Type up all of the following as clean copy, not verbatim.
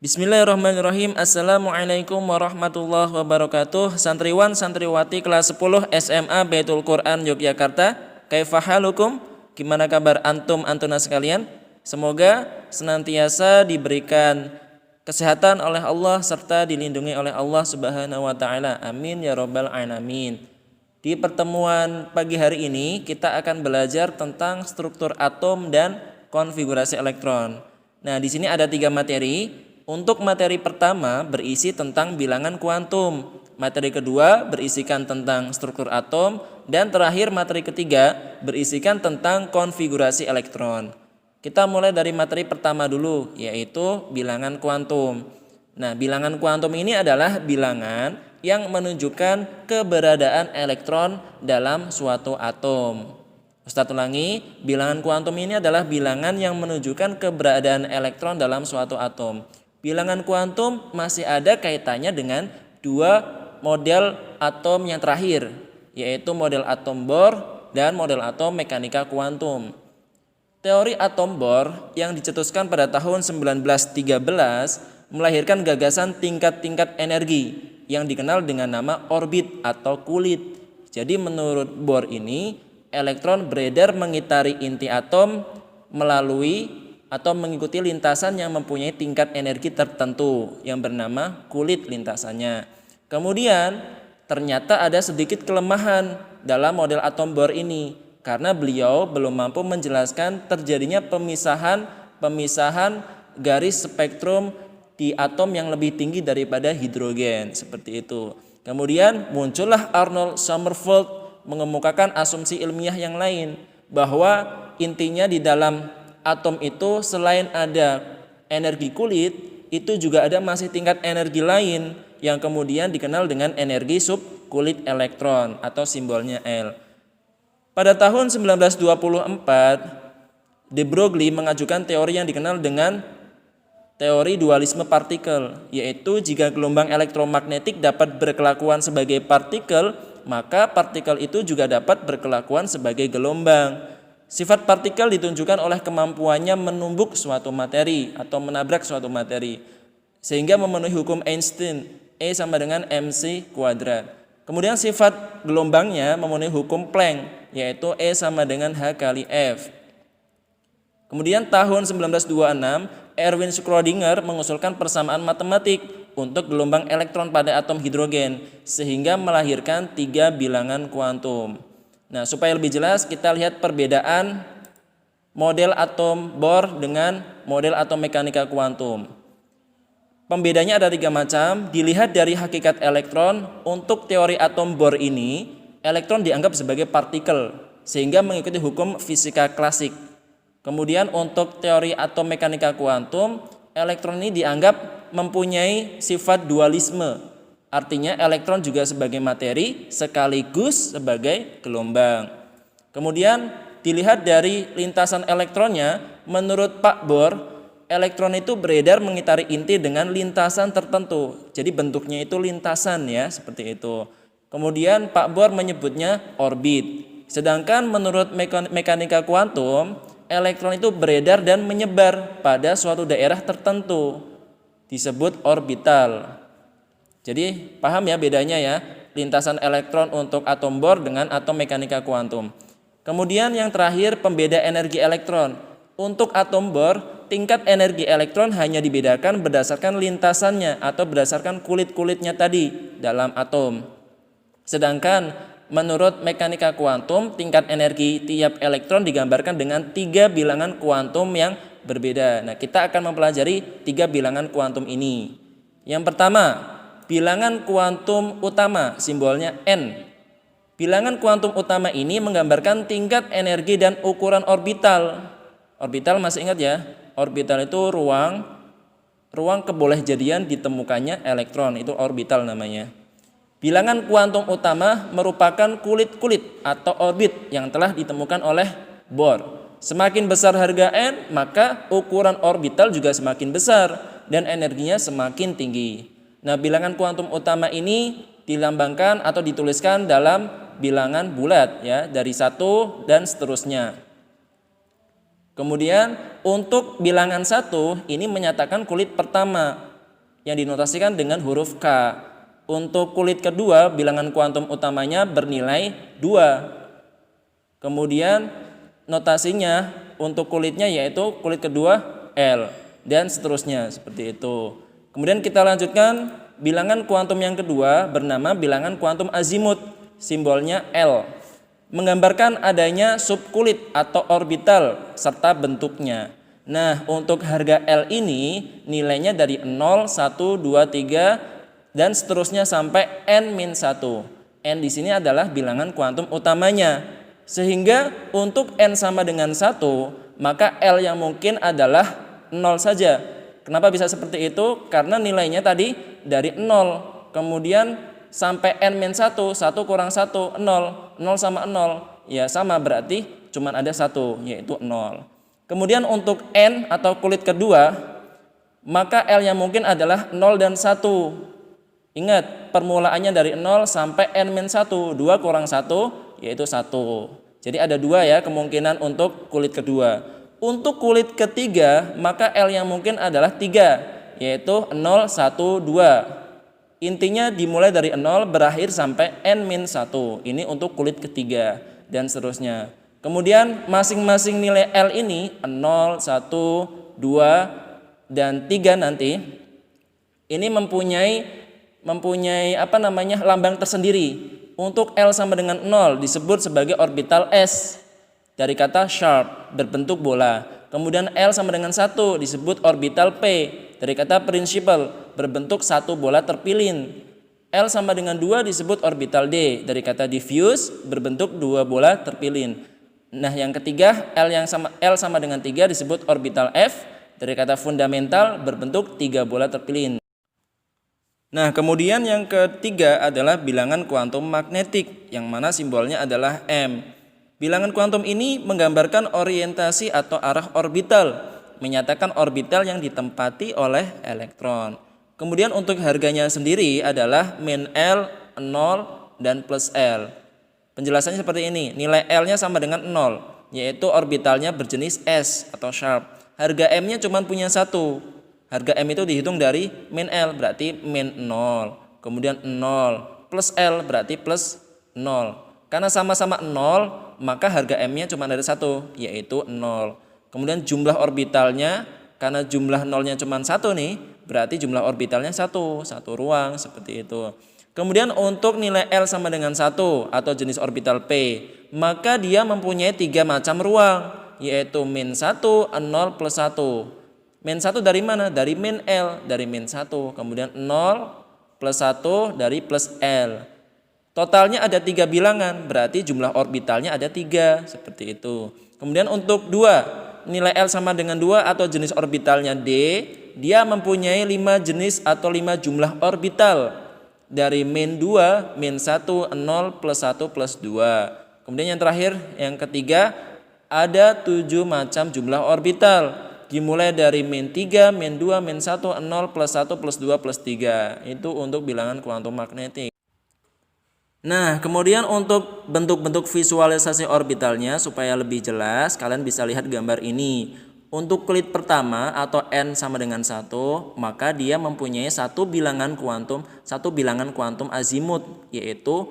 Bismillahirrahmanirrahim. Assalamualaikum warahmatullahi wabarakatuh. Santriwan santriwati kelas 10 SMA Baitul Quran Yogyakarta. Kaifa halukum? Gimana kabar antum antuna sekalian? Semoga senantiasa diberikan kesehatan oleh Allah serta dilindungi oleh Allah Subhanahu wa taala. Amin ya rabbal alamin. Di pertemuan pagi hari ini kita akan belajar tentang struktur atom dan konfigurasi elektron. Nah, di sini ada 3 materi. Untuk materi pertama berisi tentang bilangan kuantum, materi kedua berisikan tentang struktur atom, dan terakhir materi ketiga berisikan tentang konfigurasi elektron. Kita mulai dari materi pertama dulu, yaitu bilangan kuantum. Nah, bilangan kuantum ini adalah bilangan yang menunjukkan keberadaan elektron dalam suatu atom. Ustadz ulangi, bilangan kuantum ini adalah bilangan yang menunjukkan keberadaan elektron dalam suatu atom. Bilangan kuantum masih ada kaitannya dengan 2 model atom yang terakhir, yaitu model atom Bohr dan model atom mekanika kuantum. Teori atom Bohr yang dicetuskan pada tahun 1913 melahirkan gagasan tingkat-tingkat energi yang dikenal dengan nama orbit atau kulit. Jadi menurut Bohr ini, elektron beredar mengitari inti atom melalui atau mengikuti lintasan yang mempunyai tingkat energi tertentu yang bernama kulit lintasannya. Kemudian ternyata ada sedikit kelemahan dalam model atom Bohr ini karena beliau belum mampu menjelaskan terjadinya pemisahan garis spektrum di atom yang lebih tinggi daripada hidrogen, seperti itu. Kemudian muncullah Arnold Sommerfeld mengemukakan asumsi ilmiah yang lain bahwa intinya di dalam atom itu selain ada energi kulit, itu juga ada masih tingkat energi lain yang kemudian dikenal dengan energi subkulit elektron atau simbolnya L. Pada tahun 1924, de Broglie mengajukan teori yang dikenal dengan teori dualisme partikel, yaitu jika gelombang elektromagnetik dapat berkelakuan sebagai partikel, maka partikel itu juga dapat berkelakuan sebagai gelombang. Sifat partikel ditunjukkan oleh kemampuannya menumbuk suatu materi atau menabrak suatu materi sehingga memenuhi hukum Einstein, E sama dengan mc kuadrat. Kemudian sifat gelombangnya memenuhi hukum Planck, yaitu E sama dengan H kali F. Kemudian tahun 1926 Erwin Schrödinger mengusulkan persamaan matematik untuk gelombang elektron pada atom hidrogen sehingga melahirkan 3 bilangan kuantum. Nah, supaya lebih jelas kita lihat perbedaan model atom Bohr dengan model atom mekanika kuantum. Pembedanya ada 3 macam. Dilihat dari hakikat elektron, untuk teori atom Bohr ini, elektron dianggap sebagai partikel sehingga mengikuti hukum fisika klasik. Kemudian untuk teori atom mekanika kuantum, elektron ini dianggap mempunyai sifat dualisme. Artinya elektron juga sebagai materi sekaligus sebagai gelombang. Kemudian dilihat dari lintasan elektronnya, menurut Pak Bohr, elektron itu beredar mengitari inti dengan lintasan tertentu. Jadi bentuknya itu lintasan ya, seperti itu. Kemudian Pak Bohr menyebutnya orbit. Sedangkan menurut mekanika kuantum, elektron itu beredar dan menyebar pada suatu daerah tertentu, disebut orbital. Jadi paham ya bedanya ya, lintasan elektron untuk atom Bohr dengan atom mekanika kuantum. Kemudian yang terakhir pembeda energi elektron. Untuk atom Bohr, tingkat energi elektron hanya dibedakan berdasarkan lintasannya atau berdasarkan kulit-kulitnya tadi dalam atom. Sedangkan menurut mekanika kuantum, tingkat energi tiap elektron digambarkan dengan 3 bilangan kuantum yang berbeda. Nah, kita akan mempelajari 3 bilangan kuantum ini. Yang pertama, bilangan kuantum utama, simbolnya N. Bilangan kuantum utama ini menggambarkan tingkat energi dan ukuran orbital. Orbital masih ingat ya? Orbital itu ruang kebolehjadian ditemukannya elektron, itu orbital namanya. Bilangan kuantum utama merupakan kulit-kulit atau orbit yang telah ditemukan oleh Bohr. Semakin besar harga N, maka ukuran orbital juga semakin besar dan energinya semakin tinggi. Nah, bilangan kuantum utama ini dilambangkan atau dituliskan dalam bilangan bulat ya, dari 1 dan seterusnya. Kemudian untuk bilangan 1 ini menyatakan kulit pertama. yang dinotasikan dengan huruf K. Untuk kulit kedua, bilangan kuantum utamanya bernilai 2. Kemudian notasinya untuk kulitnya yaitu kulit kedua L, dan seterusnya seperti itu. Kemudian kita lanjutkan, bilangan kuantum yang kedua bernama bilangan kuantum azimut, simbolnya L, menggambarkan adanya subkulit atau orbital serta bentuknya. Nah, untuk harga L ini nilainya dari 0, 1, 2, 3 dan seterusnya sampai n-1. N di sini adalah bilangan kuantum utamanya. Sehingga untuk n sama dengan 1, maka L yang mungkin adalah 0 saja. Kenapa bisa seperti itu? Karena nilainya tadi dari 0, kemudian sampai n-1, 1 kurang 1, 0, 0 sama 0. Ya sama, berarti cuma ada 1, yaitu 0. Kemudian untuk n atau kulit kedua, maka L yang mungkin adalah 0 dan 1. Ingat, permulaannya dari 0 sampai n-1, 2 kurang 1 yaitu 1. Jadi ada 2 ya kemungkinan untuk kulit kedua. Untuk kulit ketiga, maka L yang mungkin adalah 3, yaitu 0, 1, 2. Intinya dimulai dari 0 berakhir sampai n-1. Ini untuk kulit ketiga dan seterusnya. Kemudian masing-masing nilai L ini 0, 1, 2 dan 3 nanti ini mempunyai lambang tersendiri. Untuk L sama dengan 0 disebut sebagai orbital S dari kata sharp, berbentuk bola. Kemudian L sama dengan 1 disebut orbital P dari kata principal, berbentuk satu bola terpilin. L sama dengan 2 disebut orbital D dari kata diffuse, berbentuk 2 bola terpilin. Nah, yang ketiga L sama dengan 3 disebut orbital F dari kata fundamental, berbentuk 3 bola terpilin. Nah, kemudian yang ketiga adalah bilangan kuantum magnetik, yang mana simbolnya adalah M. Bilangan kuantum ini menggambarkan orientasi atau arah orbital, menyatakan orbital yang ditempati oleh elektron. Kemudian untuk harganya sendiri adalah min L, 0, dan plus L. Penjelasannya seperti ini, nilai L-nya sama dengan 0, yaitu orbitalnya berjenis S atau sharp. Harga M-nya cuma punya 1. Harga M itu dihitung dari min L, berarti min 0. Kemudian 0 plus L berarti plus 0. Karena sama-sama 0, maka harga M-nya cuma ada 1, yaitu 0. Kemudian jumlah orbitalnya, karena jumlah 0-nya cuma 1 nih, berarti jumlah orbitalnya 1 ruang, seperti itu. Kemudian untuk nilai L sama dengan 1 atau jenis orbital P, maka dia mempunyai 3 macam ruang, yaitu min 1, 0, plus 1. Min 1 dari mana? Dari min L, dari min 1. Kemudian 0 plus 1 dari plus L. Totalnya ada 3 bilangan, berarti jumlah orbitalnya ada 3, seperti itu. Kemudian untuk 2, nilai L sama dengan 2 atau jenis orbitalnya D, dia mempunyai 5 jenis atau 5 jumlah orbital. Dari min 2, min 1, 0, plus 1, plus 2. Kemudian yang terakhir, yang ketiga, ada 7 macam jumlah orbital. Dimulai dari min 3, min 2, min 1, 0, plus 1, plus 2, plus 3. Itu untuk bilangan kuantum magnetik. Nah, kemudian untuk bentuk-bentuk visualisasi orbitalnya supaya lebih jelas, kalian bisa lihat gambar ini. Untuk kulit pertama atau N sama dengan 1, maka dia mempunyai satu bilangan kuantum azimut, yaitu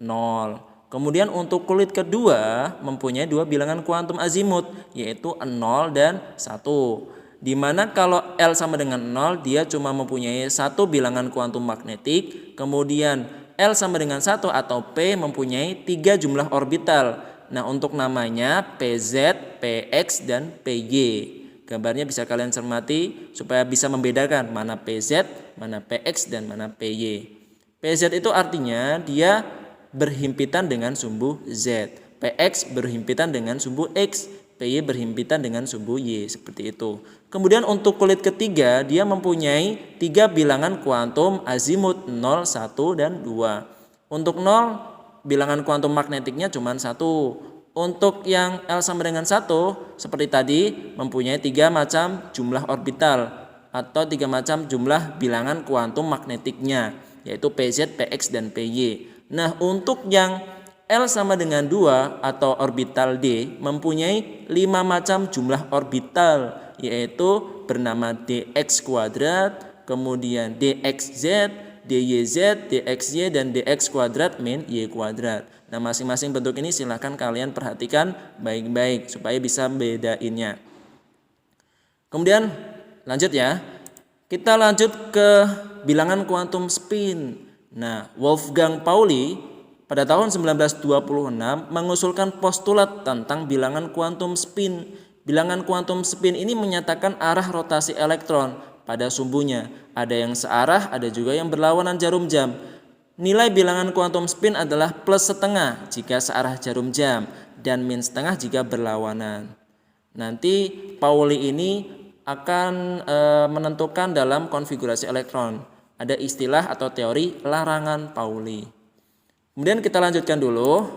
0. Kemudian untuk kulit kedua mempunyai 2 bilangan kuantum azimut, yaitu 0 dan 1. Dimana kalau L sama dengan 0, dia cuma mempunyai 1 bilangan kuantum magnetik. Kemudian L sama dengan 1 atau P mempunyai 3 jumlah orbital. Nah, untuk namanya PZ, PX, dan PY. Gambarnya bisa kalian cermati supaya bisa membedakan mana PZ, mana PX, dan mana PY. PZ itu artinya dia berhimpitan dengan sumbu Z, PX berhimpitan dengan sumbu X, PY berhimpitan dengan sumbu Y, seperti itu. Kemudian untuk kulit ketiga, dia mempunyai 3 bilangan kuantum azimut 0, 1, dan 2. Untuk 0, bilangan kuantum magnetiknya cuma 1. Untuk yang L sama dengan 1, seperti tadi, mempunyai 3 macam jumlah orbital atau 3 macam jumlah bilangan kuantum magnetiknya, yaitu PZ, PX, dan PY. Nah, untuk yang L sama dengan 2 atau orbital D mempunyai 5 macam jumlah orbital, yaitu bernama dx kuadrat, kemudian dxz, dyz, dxy, dan dx kuadrat min y kuadrat. Nah, masing-masing bentuk ini silahkan kalian perhatikan baik-baik supaya bisa bedainnya. Kemudian lanjut ya. Kita lanjut ke bilangan kuantum spin. Nah, Wolfgang Pauli pada tahun 1926 mengusulkan postulat tentang bilangan kuantum spin. Bilangan kuantum spin ini menyatakan arah rotasi elektron pada sumbunya. Ada yang searah, ada juga yang berlawanan jarum jam. Nilai bilangan kuantum spin adalah plus setengah jika searah jarum jam dan min setengah jika berlawanan. Nanti Pauli ini akan menentukan dalam konfigurasi elektron. Ada istilah atau teori larangan Pauli. Kemudian kita lanjutkan dulu.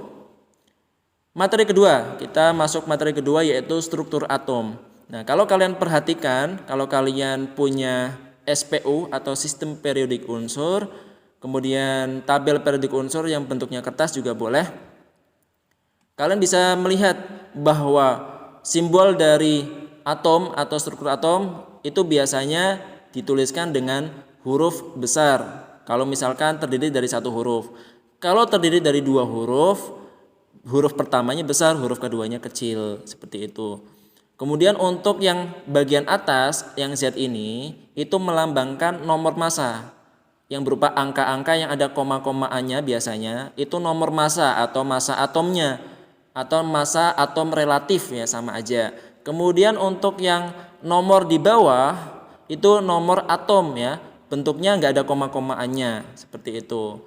Materi kedua, kita masuk materi kedua yaitu struktur atom. Nah, kalau kalian perhatikan, kalau kalian punya SPU atau sistem periodik unsur, kemudian tabel periodik unsur yang bentuknya kertas juga boleh. Kalian bisa melihat bahwa simbol dari atom atau struktur atom itu biasanya dituliskan dengan huruf besar. Kalau misalkan terdiri dari satu huruf. Kalau terdiri dari dua huruf, huruf pertamanya besar, huruf keduanya kecil, seperti itu. Kemudian untuk yang bagian atas, yang Z ini, itu melambangkan nomor massa. Yang berupa angka-angka yang ada koma-komaannya biasanya, itu nomor massa atau massa atomnya. Atau massa atom relatif ya, sama aja. Kemudian untuk yang nomor di bawah, itu nomor atom ya, bentuknya nggak ada koma-komaannya, seperti itu.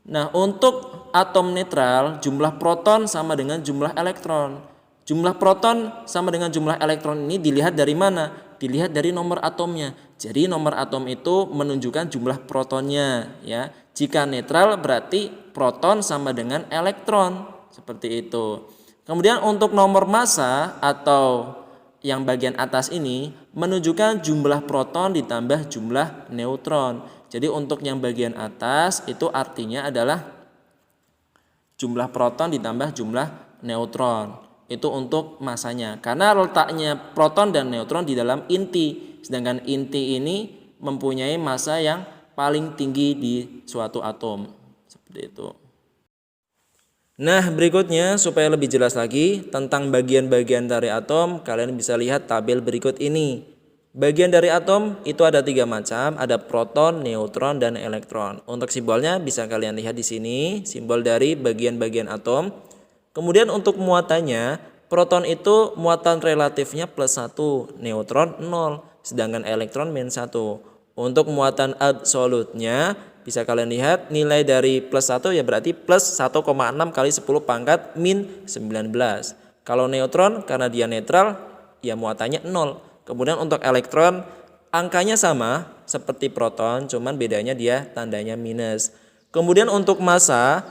Nah, untuk atom netral, jumlah proton sama dengan jumlah elektron. Jumlah proton sama dengan jumlah elektron ini dilihat dari mana? Dilihat dari nomor atomnya. Jadi nomor atom itu menunjukkan jumlah protonnya ya. Jika netral berarti proton sama dengan elektron, seperti itu. Kemudian untuk nomor massa atau yang bagian atas ini menunjukkan jumlah proton ditambah jumlah neutron. Jadi untuk yang bagian atas itu artinya adalah jumlah proton ditambah jumlah neutron. Itu untuk masanya. Karena letaknya proton dan neutron di dalam inti. Sedangkan inti ini mempunyai massa yang paling tinggi di suatu atom. Seperti itu. Nah, berikutnya supaya lebih jelas lagi tentang bagian-bagian dari atom, kalian bisa lihat tabel berikut ini. Bagian dari atom itu ada 3 macam, ada proton, neutron, dan elektron. Untuk simbolnya bisa kalian lihat di sini, simbol dari bagian-bagian atom. Kemudian untuk muatannya, proton itu muatan relatifnya plus 1, neutron 0, sedangkan elektron min 1. Untuk muatan absolutnya, bisa kalian lihat nilai dari plus 1 ya berarti plus 1,6 kali 10 pangkat min 19. Kalau neutron karena dia netral, ya muatannya 0. Kemudian untuk elektron angkanya sama seperti proton, cuman bedanya dia tandanya minus. Kemudian untuk massa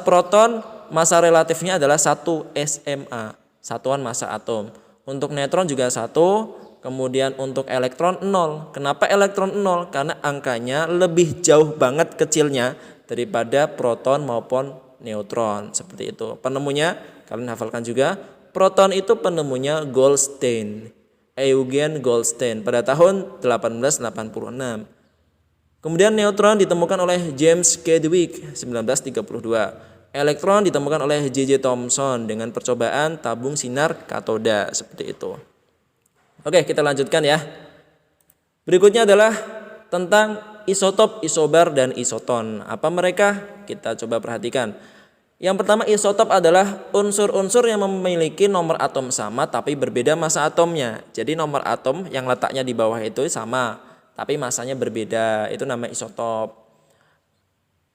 proton massa relatifnya adalah 1 SMA, satuan massa atom. Untuk neutron juga 1, kemudian untuk elektron 0. Kenapa elektron 0? Karena angkanya lebih jauh banget kecilnya daripada proton maupun neutron, seperti itu. Penemunya kalian hafalkan juga, proton itu penemunya Goldstein. Eugen Goldstein pada tahun 1886. Kemudian neutron ditemukan oleh James Chadwick 1932. Elektron ditemukan oleh J.J. Thomson dengan percobaan tabung sinar katoda, seperti itu. Oke, kita lanjutkan ya. Berikutnya adalah tentang isotop, isobar, dan isoton. Apa mereka? Kita coba perhatikan. Yang pertama, isotop adalah unsur-unsur yang memiliki nomor atom sama tapi berbeda massa atomnya. Jadi nomor atom yang letaknya di bawah itu sama tapi massanya berbeda. Itu namanya isotop.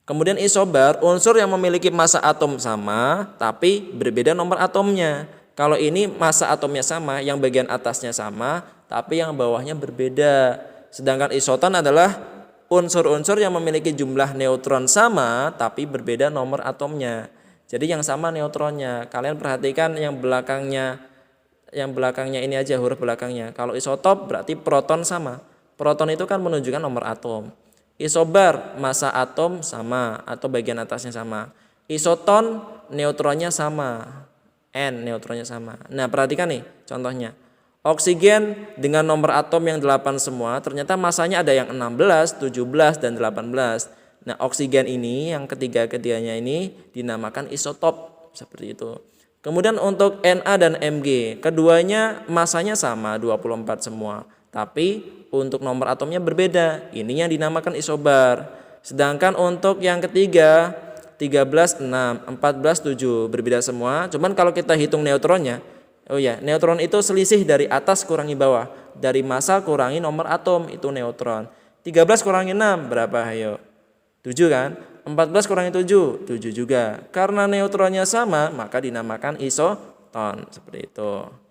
Kemudian isobar, unsur yang memiliki massa atom sama tapi berbeda nomor atomnya. Kalau ini massa atomnya sama, yang bagian atasnya sama tapi yang bawahnya berbeda. Sedangkan isoton adalah unsur-unsur yang memiliki jumlah neutron sama tapi berbeda nomor atomnya. Jadi yang sama neutronnya. Kalian perhatikan yang belakangnya ini aja, huruf belakangnya. Kalau isotop berarti proton sama. Proton itu kan menunjukkan nomor atom. Isobar massa atom sama atau bagian atasnya sama. Isoton neutronnya sama. N neutronnya sama. Nah, perhatikan nih contohnya. Oksigen dengan nomor atom yang 8 semua, ternyata masanya ada yang 16, 17, dan 18. Nah, oksigen ini yang ketiga-ketiganya ini dinamakan isotop, seperti itu. Kemudian untuk Na dan Mg, keduanya masanya sama 24 semua, tapi untuk nomor atomnya berbeda. Ini yang dinamakan isobar. Sedangkan untuk yang ketiga 13, 6, 14, 7 berbeda semua. Cuman kalau kita hitung neutronnya, oh ya, neutron itu selisih dari atas kurangi bawah. Dari massa kurangi nomor atom, itu neutron. 13 kurangi 6 berapa? Ayo. 7 kan? 14 kurangi 7, 7 juga. Karena neutronnya sama, maka dinamakan isoton. Seperti itu.